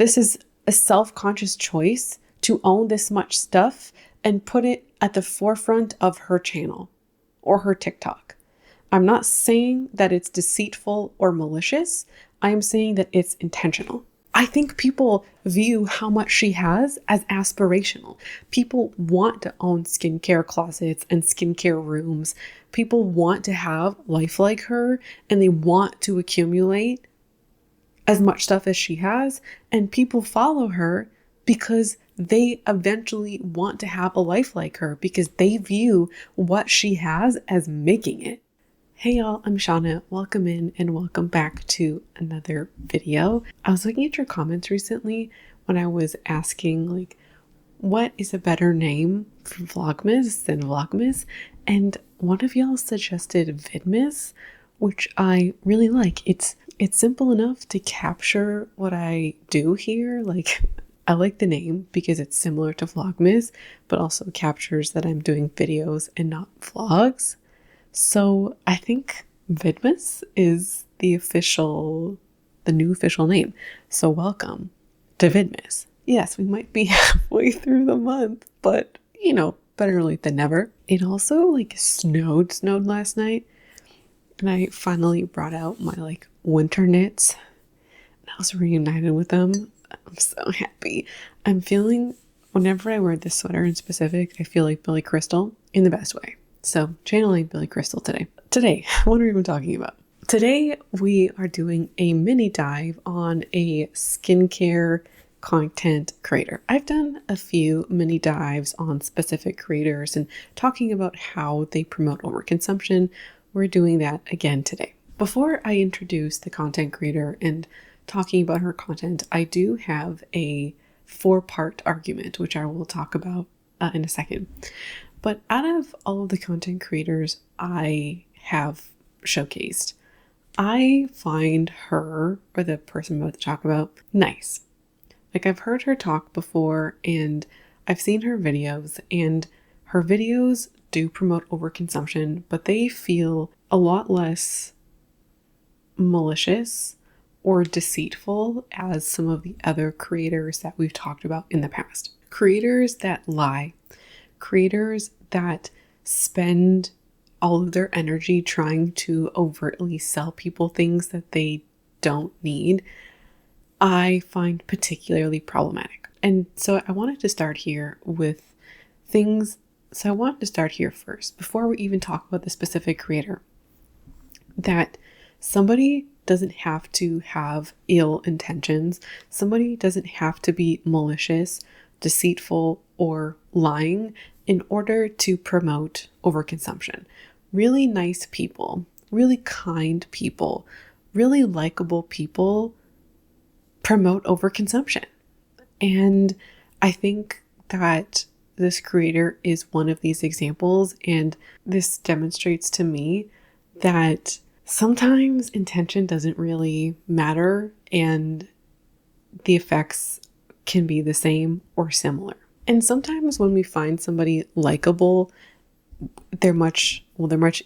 This is a self-conscious choice to own this much stuff and put it at the forefront of her channel or her TikTok. I'm not saying that it's deceitful or malicious. I am saying that it's intentional. I think people view how much she has as aspirational. People want to own skincare closets and skincare rooms. People want to have life like her, and they want to accumulate as much stuff as she has. And people follow her because they eventually want to have a life like her, because they view what she has as making it. Hey y'all, I'm Shauna. Welcome in and welcome back to another video. I was looking at your comments recently when I was asking what is a better name for Vlogmas than Vlogmas? And one of y'all suggested Vidmas, which I really like. It's simple enough to capture what I do here. I like the name because it's similar to Vlogmas, but also captures that I'm doing videos and not vlogs. So I think Vidmas is the new official name. So welcome to Vidmas. Yes, we might be halfway through the month, but better late than never. It also snowed last night, and I finally brought out my winter knits, and I was reunited with them. I'm so happy. I'm feeling, whenever I wear this sweater in specific, I feel like Billy Crystal in the best way. So channeling Billy Crystal today. Today, what are we even talking about? Today, we are doing a mini dive on a skincare content creator. I've done a few mini dives on specific creators and talking about how they promote overconsumption. We're doing that again today. Before I introduce the content creator and talking about her content, I do have a 4-part argument, which I will talk about in a second. But out of all of the content creators I have showcased, I find her, or the person I'm about to talk about, nice. I've heard her talk before, and I've seen her videos, and her videos do promote overconsumption, but they feel a lot less malicious or deceitful as some of the other creators that we've talked about in the past. Creators that lie. Creators that spend all of their energy trying to overtly sell people things that they don't need, I find particularly problematic. And so I wanted to start here with things. So I wanted to start here first, before we even talk about the specific creator, that somebody doesn't have to have ill intentions. Somebody doesn't have to be malicious, deceitful, or lying in order to promote overconsumption. Really nice people, really kind people, really likable people promote overconsumption. And I think that this creator is one of these examples, and this demonstrates to me that sometimes intention doesn't really matter and the effects can be the same or similar. And sometimes when we find somebody likable, they're much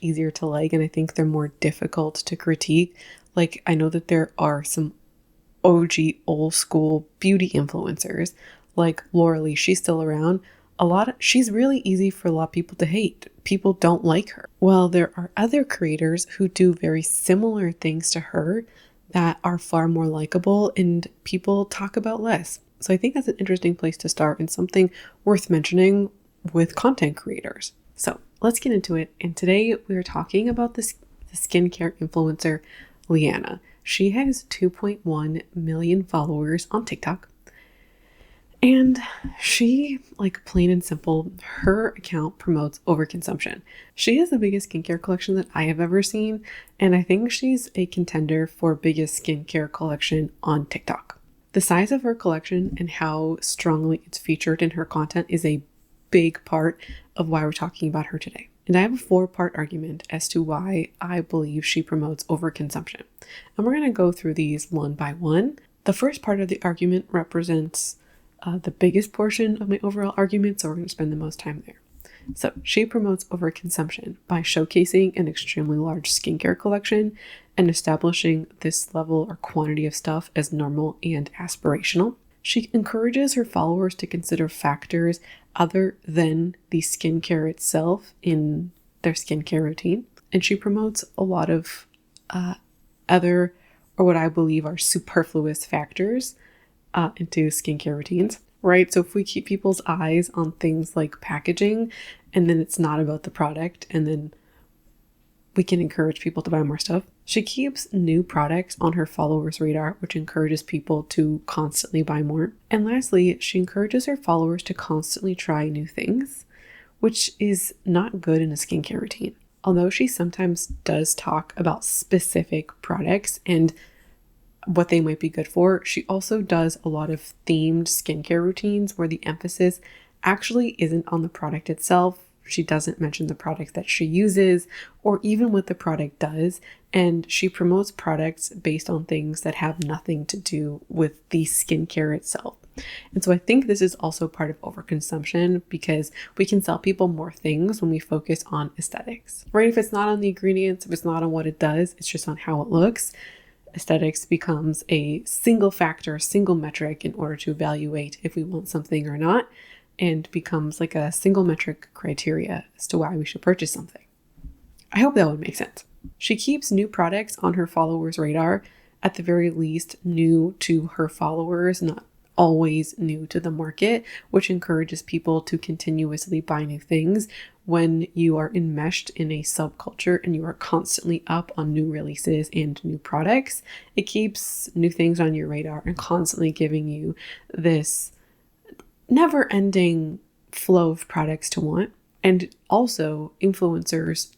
easier to like, and I think they're more difficult to critique. I know that there are some OG old school beauty influencers like Laura Lee. She's still around. She's really easy for a lot of people to hate. People don't like her. Well, there are other creators who do very similar things to her that are far more likable and people talk about less. So I think that's an interesting place to start and something worth mentioning with content creators. So let's get into it. And today we're talking about the skincare influencer, Leanna. She has 2.1 million followers on TikTok. And she, plain and simple, her account promotes overconsumption. She has the biggest skincare collection that I have ever seen. And I think she's a contender for biggest skincare collection on TikTok. The size of her collection and how strongly it's featured in her content is a big part of why we're talking about her today. And I have a 4-part argument as to why I believe she promotes overconsumption. And we're going to go through these one by one. The first part of the argument represents the biggest portion of my overall argument, so we're going to spend the most time there. So she promotes overconsumption by showcasing an extremely large skincare collection and establishing this level or quantity of stuff as normal and aspirational. She encourages her followers to consider factors other than the skincare itself in their skincare routine. And she promotes a lot of other, or what I believe are superfluous factors into skincare routines, right? So if we keep people's eyes on things like packaging, and then it's not about the product, and then we can encourage people to buy more stuff. She keeps new products on her followers' radar, which encourages people to constantly buy more. And lastly, she encourages her followers to constantly try new things, which is not good in a skincare routine. Although she sometimes does talk about specific products and what they might be good for, she also does a lot of themed skincare routines where the emphasis actually isn't on the product itself. She doesn't mention the product that she uses or even what the product does. And she promotes products based on things that have nothing to do with the skincare itself. And so I think this is also part of overconsumption because we can sell people more things when we focus on aesthetics, right? If it's not on the ingredients, if it's not on what it does, it's just on how it looks. Aesthetics becomes a single factor, single metric in order to evaluate if we want something or not, and becomes like a single metric criteria as to why we should purchase something. I hope that would make sense. She keeps new products on her followers' radar, at the very least new to her followers, not always new to the market, which encourages people to continuously buy new things. When you are enmeshed in a subculture and you are constantly up on new releases and new products, it keeps new things on your radar and constantly giving you this never-ending flow of products to want. And also, influencers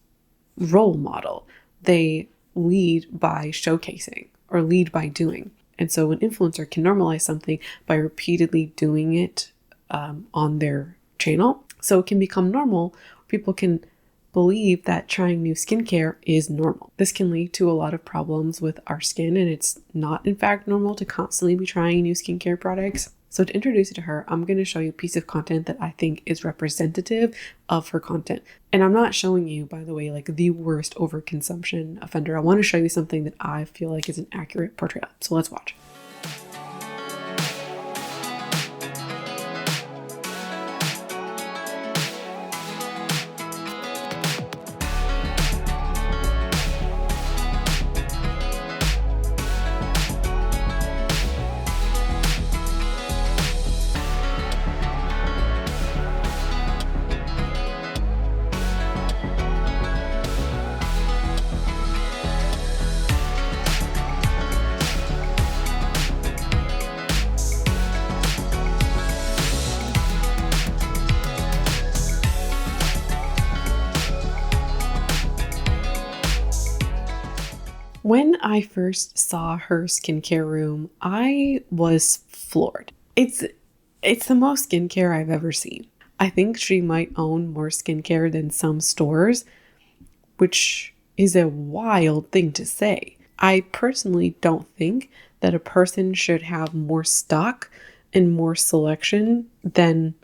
role model. They lead by showcasing or lead by doing. And so an influencer can normalize something by repeatedly doing it on their channel. So it can become normal. People can believe that trying new skincare is normal. This can lead to a lot of problems with our skin, and it's not in fact normal to constantly be trying new skincare products. So to introduce you to her, I'm going to show you a piece of content that I think is representative of her content. And I'm not showing you, by the way, like the worst overconsumption offender. I want to show you something that I feel like is an accurate portrayal. So let's watch. When I first saw her skincare room, I was floored. It's the most skincare I've ever seen. I think she might own more skincare than some stores, which is a wild thing to say. I personally don't think that a person should have more stock and more selection than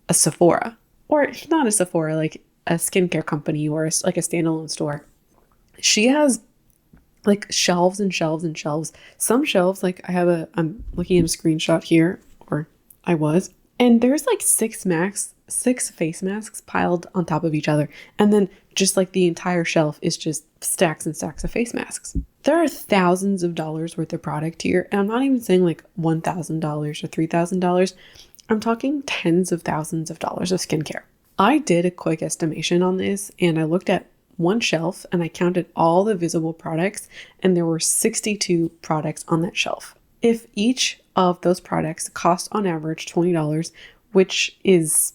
a Sephora. Or not a Sephora, like a skincare company or like a standalone store. She has like shelves and shelves and shelves. Some shelves, like I'm looking at a screenshot here, or I was, and there's like six face masks piled on top of each other. And then just like the entire shelf is just stacks and stacks of face masks. There are thousands of dollars worth of product here. And I'm not even saying like $1,000 or $3,000. I'm talking tens of thousands of dollars of skincare. I did a quick estimation on this and I looked at one shelf and I counted all the visible products and there were 62 products on that shelf. If each of those products cost on average $20, which is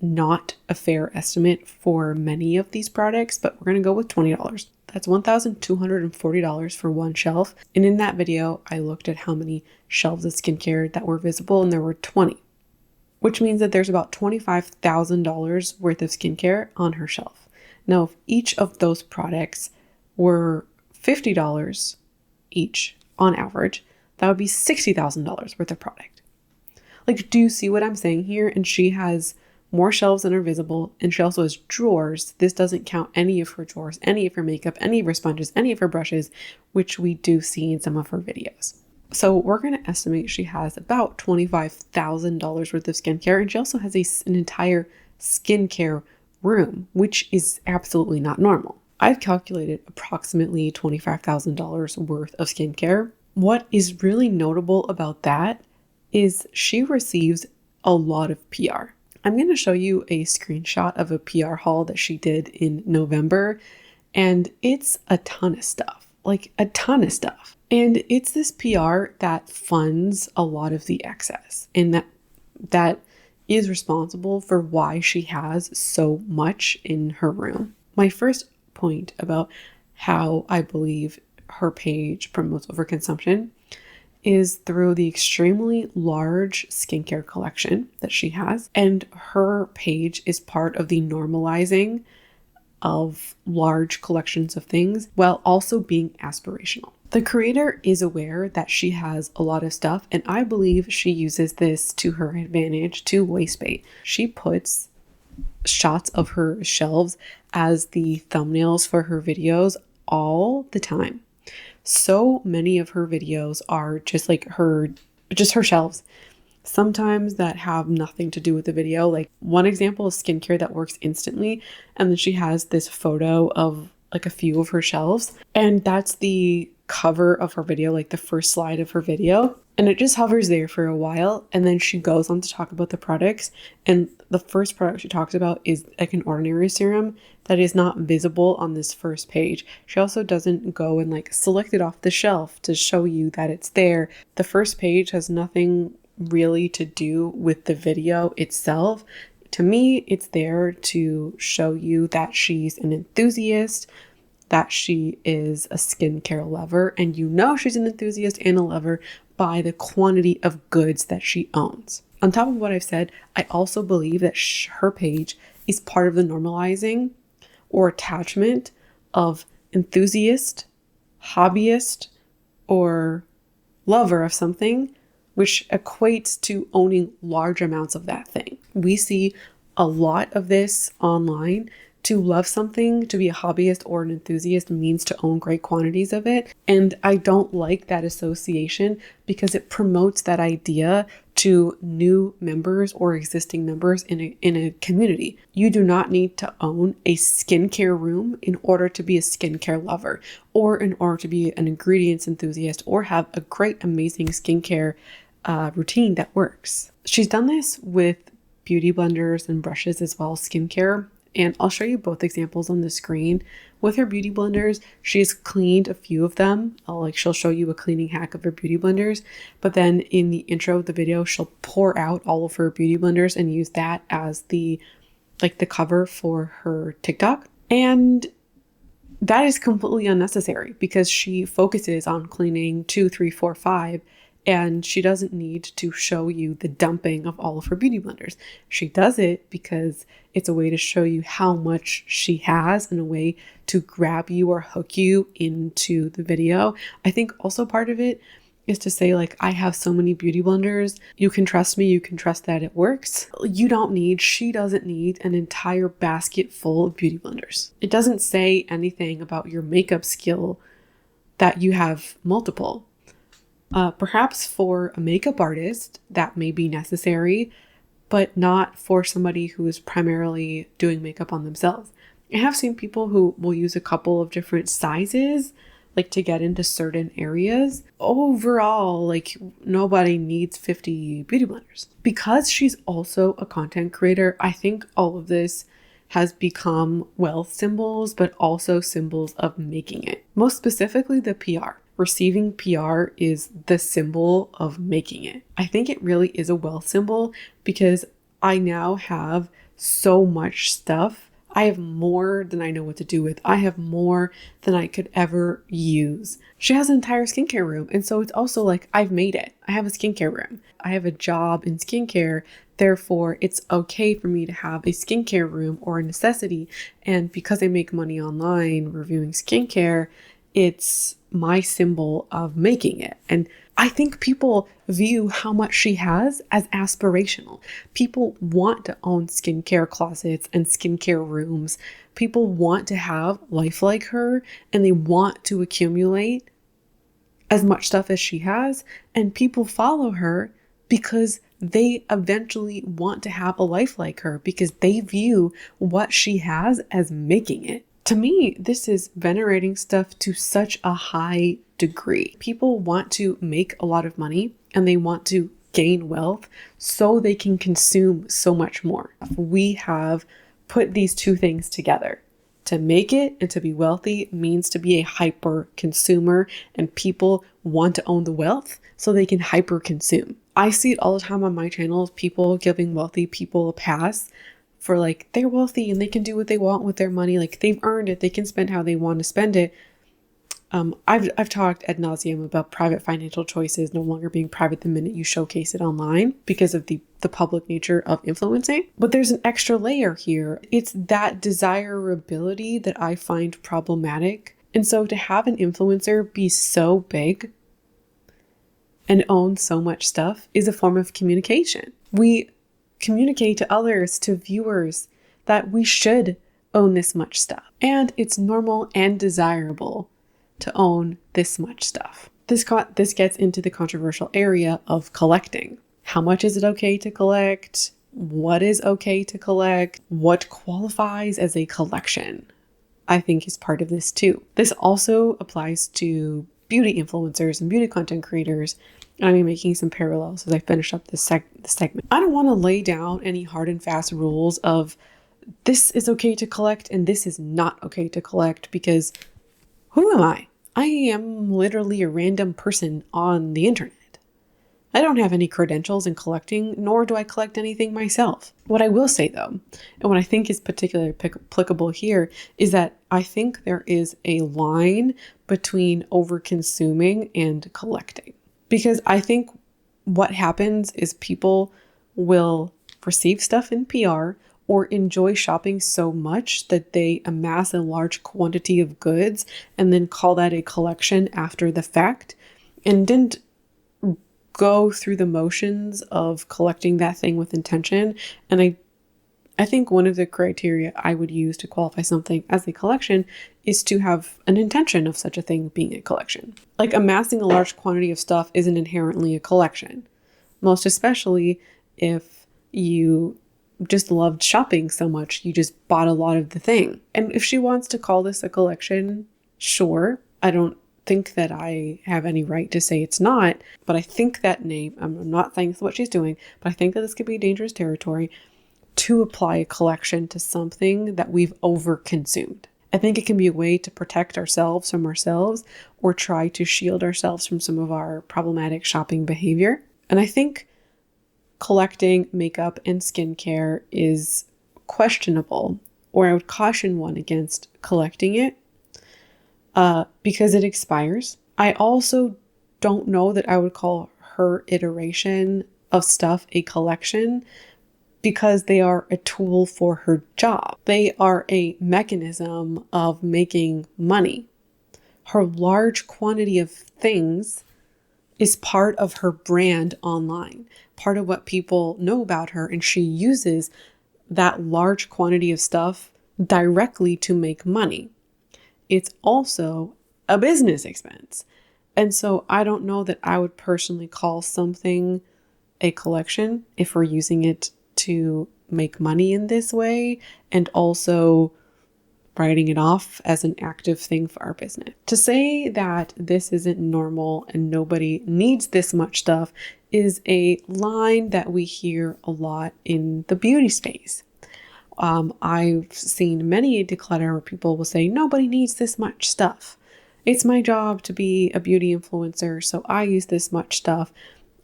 not a fair estimate for many of these products, but we're going to go with $20. That's $1,240 for one shelf. And in that video, I looked at how many shelves of skincare that were visible and there were 20, which means that there's about $25,000 worth of skincare on her shelf. Now, if each of those products were $50 each on average, that would be $60,000 worth of product. Like, do you see what I'm saying here? And she has more shelves than are visible, and she also has drawers. This doesn't count any of her drawers, any of her makeup, any of her sponges, any of her brushes, which we do see in some of her videos. So we're going to estimate she has about $25,000 worth of skincare. And she also has an entire skincare room, which is absolutely not normal. I've calculated approximately $25,000 worth of skincare. What is really notable about that is she receives a lot of PR. I'm going to show you a screenshot of a PR haul that she did in November, and it's a ton of stuff, like a ton of stuff. And it's this PR that funds a lot of the excess, and that is responsible for why she has so much in her room. My first point about how I believe her page promotes overconsumption is through the extremely large skincare collection that she has. And her page is part of the normalizing of large collections of things while also being aspirational. The creator is aware that she has a lot of stuff, and I believe she uses this to her advantage to waste bait. She puts shots of her shelves as the thumbnails for her videos all the time. So many of her videos are just like her shelves. Sometimes that have nothing to do with the video. Like one example is skincare that works instantly. And then she has this photo of like a few of her shelves. And that's the cover of her video, like the first slide of her video. And it just hovers there for a while. And then she goes on to talk about the products. And the first product she talks about is like an ordinary serum that is not visible on this first page. She also doesn't go and like select it off the shelf to show you that it's there. The first page has nothing really to do with the video itself. To me, it's there to show you that she's an enthusiast, that she is a skincare lover, and you know she's an enthusiast and a lover by the quantity of goods that she owns. On top of what I've said, I also believe that her page is part of the normalizing or attachment of enthusiast, hobbyist, or lover of something, which equates to owning large amounts of that thing. We see a lot of this online. To love something, to be a hobbyist or an enthusiast means to own great quantities of it. And I don't like that association because it promotes that idea to new members or existing members in a community. You do not need to own a skincare room in order to be a skincare lover or in order to be an ingredients enthusiast or have a great, amazing skincare routine that works. She's done this with beauty blenders and brushes as well as skincare. And I'll show you both examples on the screen. With her beauty blenders, she's cleaned a few of them. She'll show you a cleaning hack of her beauty blenders. But then in the intro of the video, she'll pour out all of her beauty blenders and use that as the cover for her TikTok. And that is completely unnecessary because she focuses on cleaning 2, 3, 4, 5. And she doesn't need to show you the dumping of all of her beauty blenders. She does it because it's a way to show you how much she has and a way to grab you or hook you into the video. I think also part of it is to say like, I have so many beauty blenders. You can trust me. You can trust that it works. She doesn't need an entire basket full of beauty blenders. It doesn't say anything about your makeup skill that you have multiple. Perhaps for a makeup artist, that may be necessary, but not for somebody who is primarily doing makeup on themselves. I have seen people who will use a couple of different sizes, like to get into certain areas. Overall, like nobody needs 50 beauty blenders. Because she's also a content creator, I think all of this has become wealth symbols, but also symbols of making it. Most specifically, the PR. Receiving PR is the symbol of making it. I think it really is a wealth symbol because I now have so much stuff. I have more than I know what to do with. I have more than I could ever use. She has an entire skincare room. And so it's also like, I've made it. I have a skincare room. I have a job in skincare. Therefore, it's okay for me to have a skincare room or a necessity. And because I make money online reviewing skincare, it's my symbol of making it. And I think people view how much she has as aspirational. People want to own skincare closets and skincare rooms. People want to have life like her, and they want to accumulate as much stuff as she has, and people follow her because they eventually want to have a life like her because they view what she has as making it. To me, this is venerating stuff to such a high degree. People want to make a lot of money and they want to gain wealth so they can consume so much more. We have put these two things together. To make it and to be wealthy means to be a hyper consumer, and people want to own the wealth so they can hyper consume. I see it all the time on my channel of people giving wealthy people a pass for like, they're wealthy and they can do what they want with their money. Like, they've earned it. They can spend how they want to spend it. I've talked ad nauseum about private financial choices no longer being private the minute you showcase it online because of the public nature of influencing. But there's an extra layer here. It's that desirability that I find problematic. And so to have an influencer be so big and own so much stuff is a form of communication. We communicate to others, to viewers, that we should own this much stuff. And it's normal and desirable to own this much stuff. This gets into the controversial area of collecting. How much is it okay to collect? What is okay to collect? What qualifies as a collection? I think is part of this too. This also applies to beauty influencers and beauty content creators. I'm making some parallels as I finish up this segment. I don't want to lay down any hard and fast rules of this is okay to collect and this is not okay to collect, because who am I? I am literally a random person on the internet. I don't have any credentials in collecting, nor do I collect anything myself. What I will say though, and what I think is particularly applicable here, is that I think there is a line between over-consuming and collecting. Because I think what happens is people will receive stuff in PR or enjoy shopping so much that they amass a large quantity of goods and then call that a collection after the fact, and didn't go through the motions of collecting that thing with intention. And I think one of the criteria I would use to qualify something as a collection is to have an intention of such a thing being a collection. Like, amassing a large quantity of stuff isn't inherently a collection, most especially if you just loved shopping so much, you just bought a lot of the thing. And if she wants to call this a collection, sure. I don't think that I have any right to say it's not, but I think that name, I'm not saying it's what she's doing, but I think that this could be dangerous territory to apply a collection to something that we've overconsumed. I think it can be a way to protect ourselves from ourselves or try to shield ourselves from some of our problematic shopping behavior. And I think collecting makeup and skincare is questionable, or I would caution one against collecting it because it expires. I also don't know that I would call her iteration of stuff a collection, because they are a tool for her job. They are a mechanism of making money. Her large quantity of things is part of her brand online, part of what people know about her, and she uses that large quantity of stuff directly to make money. It's also a business expense. And so I don't know that I would personally call something a collection if we're using it to make money in this way, and also writing it off as an active thing for our business. To say that this isn't normal and nobody needs this much stuff is a line that we hear a lot in the beauty space. I've seen many a declutter where people will say, nobody needs this much stuff. It's my job to be a beauty influencer, so I use this much stuff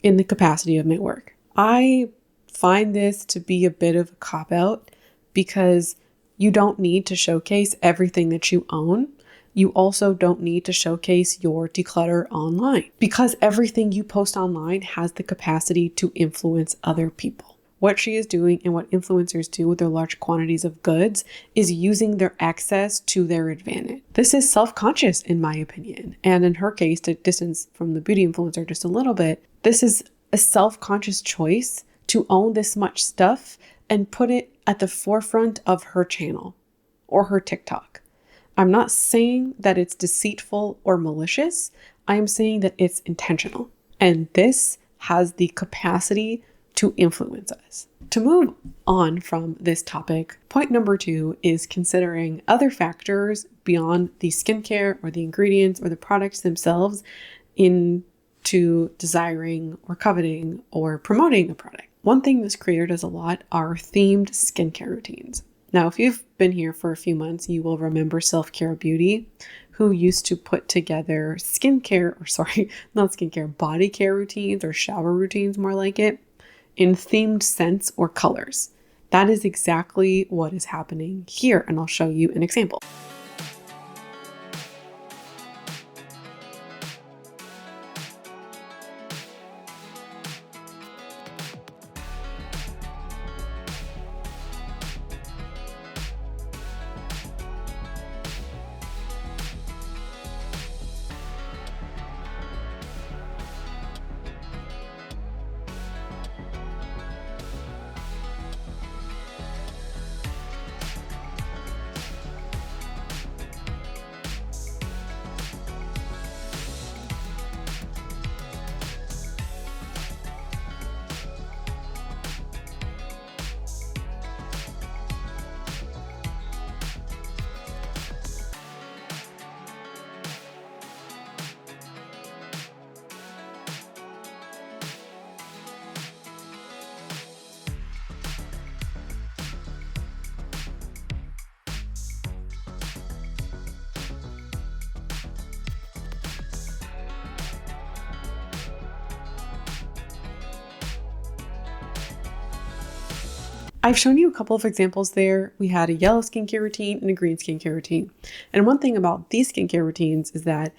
in the capacity of my work. I find this to be a bit of a cop-out, because you don't need to showcase everything that you own. You also don't need to showcase your declutter online, because everything you post online has the capacity to influence other people. What she is doing, and what influencers do with their large quantities of goods, is using their access to their advantage. This is self-conscious in my opinion. And in her case, to distance from the beauty influencer just a little bit, this is a self-conscious choice to own this much stuff and put it at the forefront of her channel or her TikTok. I'm not saying that it's deceitful or malicious. I am saying that it's intentional. And this has the capacity to influence us. To move on from this topic, point number 2 is considering other factors beyond the skincare or the ingredients or the products themselves into desiring or coveting or promoting a product. One thing this creator does a lot are themed skincare routines. Now, if you've been here for a few months, you will remember Self-Care Beauty, who used to put together body care routines or shower routines, more like it, in themed scents or colors. That is exactly what is happening here, and I'll show you an example. I've shown you a couple of examples there. We had a yellow skincare routine and a green skincare routine. And one thing about these skincare routines is that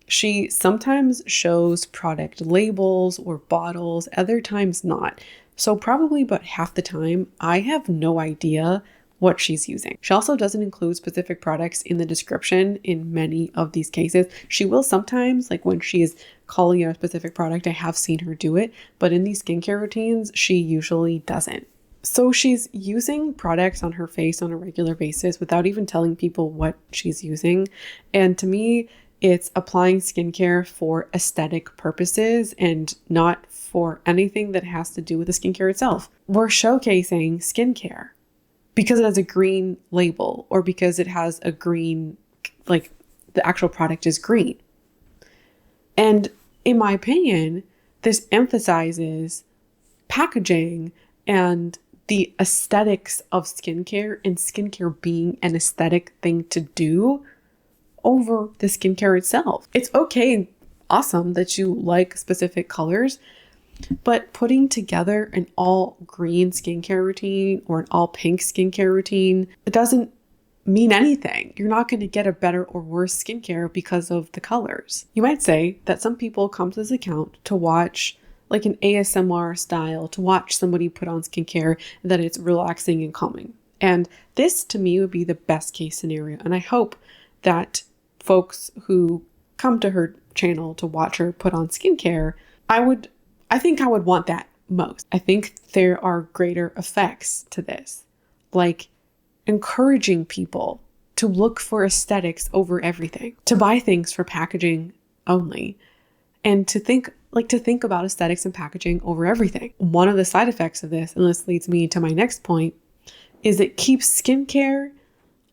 she sometimes shows product labels or bottles, other times not. So probably about half the time, I have no idea what she's using. She also doesn't include specific products in the description in many of these cases. She will sometimes, like when she is calling out a specific product, I have seen her do it, but in these skincare routines, she usually doesn't. So she's using products on her face on a regular basis without even telling people what she's using. And to me, it's applying skincare for aesthetic purposes and not for anything that has to do with the skincare itself. We're showcasing skincare because it has a green label or because it has a green, like the actual product is green. And in my opinion, this emphasizes packaging and the aesthetics of skincare and skincare being an aesthetic thing to do over the skincare itself. It's okay and awesome that you like specific colors, but putting together an all green skincare routine or an all pink skincare routine, it doesn't mean anything. You're not going to get a better or worse skincare because of the colors. You might say that some people come to this account to watch like an ASMR style, to watch somebody put on skincare, that it's relaxing and calming. And this to me would be the best case scenario. And I hope that folks who come to her channel to watch her put on skincare, I think I would want that most. I think there are greater effects to this, like encouraging people to look for aesthetics over everything, to buy things for packaging only, and to think about aesthetics and packaging over everything. One of the side effects of this, and this leads me to my next point, is it keeps skincare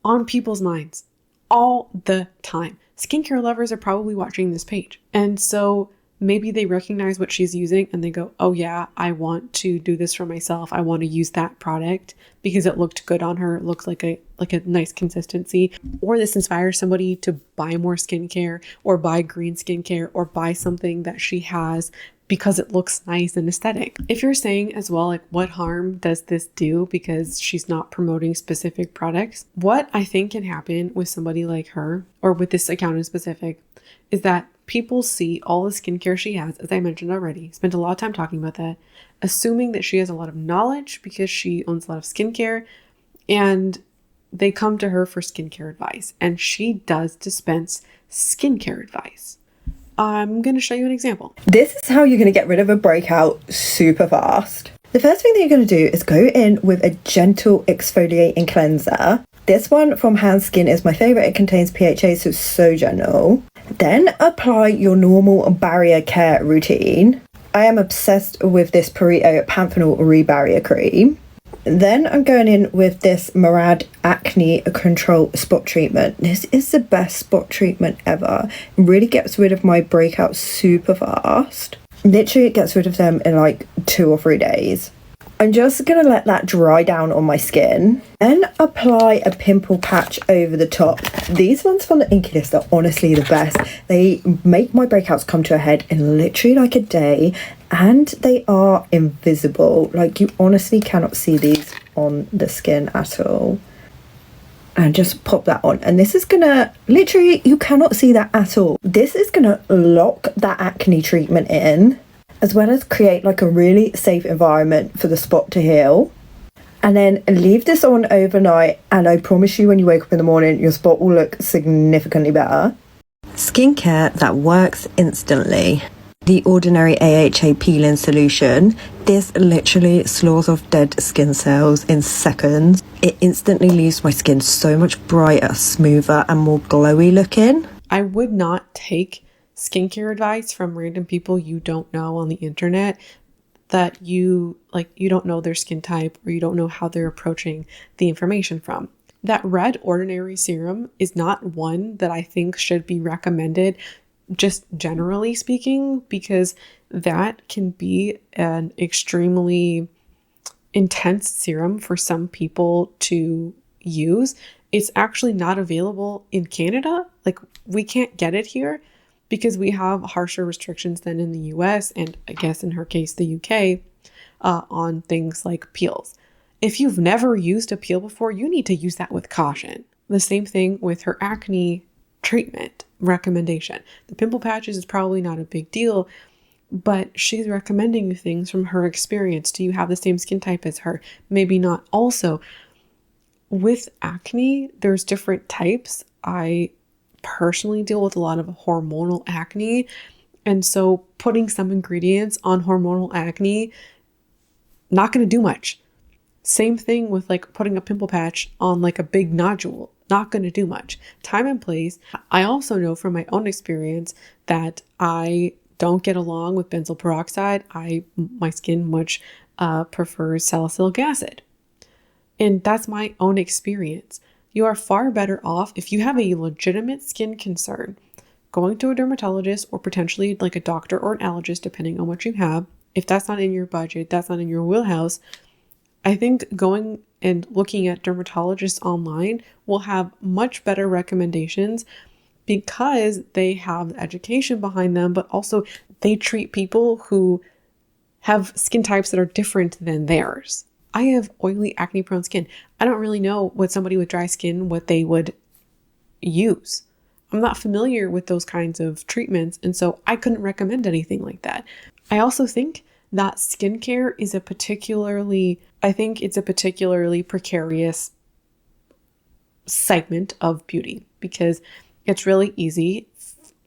on people's minds all the time. Skincare lovers are probably watching this page. And so maybe they recognize what she's using and they go, oh yeah, I want to do this for myself. I want to use that product because it looked good on her. It looks like a nice consistency. Or this inspires somebody to buy more skincare or buy green skincare or buy something that she has because it looks nice and aesthetic. If you're saying as well, like what harm does this do because she's not promoting specific products? What I think can happen with somebody like her or with this account in specific is that people see all the skincare she has, as I mentioned already, spent a lot of time talking about that, assuming that she has a lot of knowledge because she owns a lot of skincare, and they come to her for skincare advice. And she does dispense skincare advice. I'm going to show you an example. This is how you're going to get rid of a breakout super fast. The first thing that you're going to do is go in with a gentle exfoliating cleanser. This one from Hand Skin is my favourite. It contains PHA, so it's so gentle. Then apply your normal barrier care routine. I am obsessed with this Purito Panthenol Rebarrier Cream. Then I'm going in with this Murad Acne Control Spot Treatment. This is the best spot treatment ever. It really gets rid of my breakouts super fast. Literally, it gets rid of them in like 2 or 3 days. I'm just going to let that dry down on my skin. Then apply a pimple patch over the top. These ones from the Inky List are honestly the best. They make my breakouts come to a head in literally like a day. And they are invisible. Like, you honestly cannot see these on the skin at all. And just pop that on. And this is going to, literally, you cannot see that at all. This is going to lock that acne treatment in, as well as create like a really safe environment for the spot to heal. And then leave this on overnight, and I promise you when you wake up in the morning, your spot will look significantly better. Skincare that works instantly. The Ordinary AHA Peeling Solution. This literally slaws off dead skin cells in seconds. It instantly leaves my skin so much brighter, smoother, and more glowy looking. I would not take skincare advice from random people you don't know on the internet, that you don't know their skin type, or you don't know how they're approaching the information from. That red Ordinary serum is not one that I think should be recommended, just generally speaking, because that can be an extremely intense serum for some people to use. It's actually not available in Canada. Like, we can't get it here because we have harsher restrictions than in the US, and I guess in her case, the UK, on things like peels. If you've never used a peel before, you need to use that with caution. The same thing with her acne treatment recommendation. The pimple patches is probably not a big deal, but she's recommending you things from her experience. Do you have the same skin type as her? Maybe not. Also, with acne, there's different types. I personally deal with a lot of hormonal acne, and so putting some ingredients on hormonal acne, not going to do much. Same thing with like putting a pimple patch on like a big nodule, not going to do much. Time and place. I also know from my own experience that I don't get along with benzoyl peroxide. My skin much prefers salicylic acid, and that's my own experience. You are far better off if you have a legitimate skin concern, going to a dermatologist or potentially like a doctor or an allergist, depending on what you have. If that's not in your budget, that's not in your wheelhouse, I think going and looking at dermatologists online will have much better recommendations, because they have the education behind them, but also they treat people who have skin types that are different than theirs. I have oily, acne-prone skin. I don't really know what somebody with dry skin, what they would use. I'm not familiar with those kinds of treatments, and so I couldn't recommend anything like that. I also think that skincare is a particularly precarious segment of beauty, because it's really easy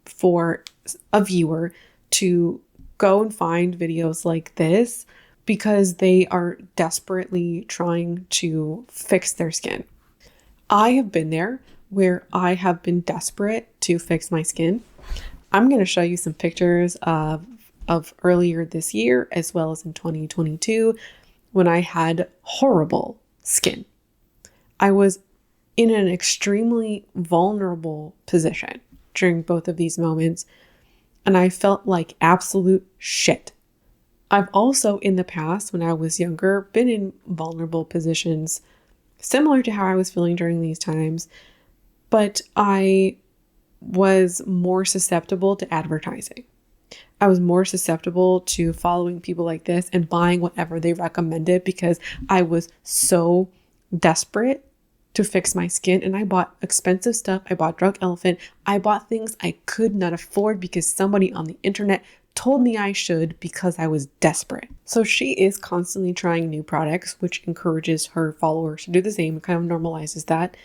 for a viewer to go and find videos like this because they are desperately trying to fix their skin. I have been there where I have been desperate to fix my skin. I'm going to show you some pictures of earlier this year, as well as in 2022, when I had horrible skin. I was in an extremely vulnerable position during both of these moments, and I felt like absolute shit. I've also in the past, when I was younger, been in vulnerable positions similar to how I was feeling during these times, but I was more susceptible to advertising. I was more susceptible to following people like this and buying whatever they recommended, because I was so desperate to fix my skin, and I bought expensive stuff. I bought Drunk Elephant. I bought things I could not afford because somebody on the internet told me I should, because I was desperate. So she is constantly trying new products, which encourages her followers to do the same. It kind of normalizes that.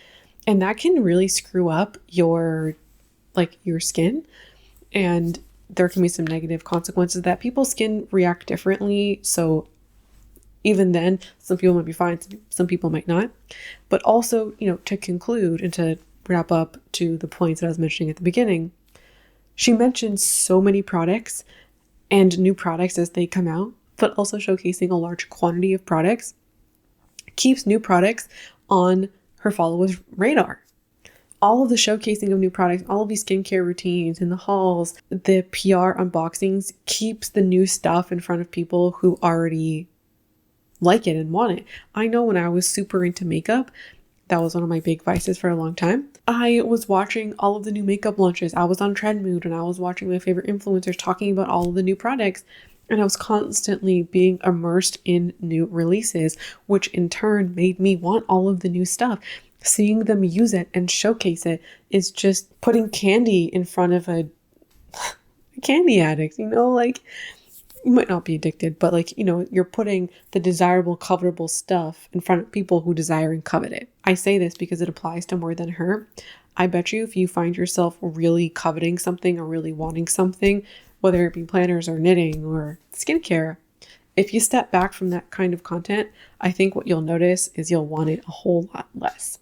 And that can really screw up your skin. And there can be some negative consequences that people's skin react differently. So even then, some people might be fine, some people might not. But also, to conclude and to wrap up to the points that I was mentioning at the beginning, she mentioned so many products and new products as they come out, but also showcasing a large quantity of products keeps new products on her followers' radar. All of the showcasing of new products, all of these skincare routines in the hauls, the PR unboxings keeps the new stuff in front of people who already like it and want it. I know when I was super into makeup, that was one of my big vices for a long time. I was watching all of the new makeup launches. I was on Trendmood and I was watching my favorite influencers talking about all of the new products. And I was constantly being immersed in new releases, which in turn made me want all of the new stuff. Seeing them use it and showcase it is just putting candy in front of a candy addict, like you might not be addicted, but you're putting the desirable, covetable stuff in front of people who desire and covet it. I say this because it applies to more than her. I bet you if you find yourself really coveting something or really wanting something, whether it be planners or knitting or skincare, if you step back from that kind of content, I think what you'll notice is you'll want it a whole lot less.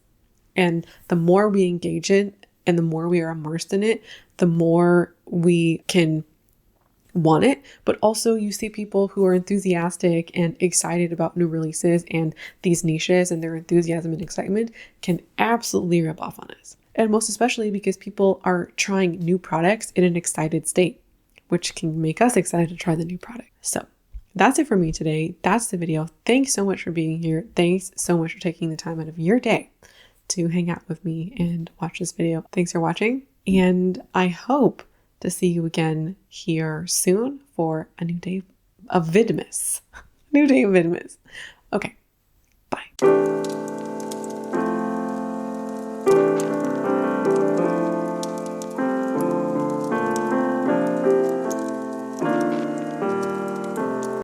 And the more we engage in and the more we are immersed in it, the more we can want it. But also you see people who are enthusiastic and excited about new releases and these niches, and their enthusiasm and excitement can absolutely rub off on us. And most especially because people are trying new products in an excited state, which can make us excited to try the new product. So that's it for me today. That's the video. Thanks so much for being here. Thanks so much for taking the time out of your day to hang out with me and watch this video. Thanks for watching, and I hope to see you again here soon for a new day of Vidmas. New day of Vidmas. Okay, bye.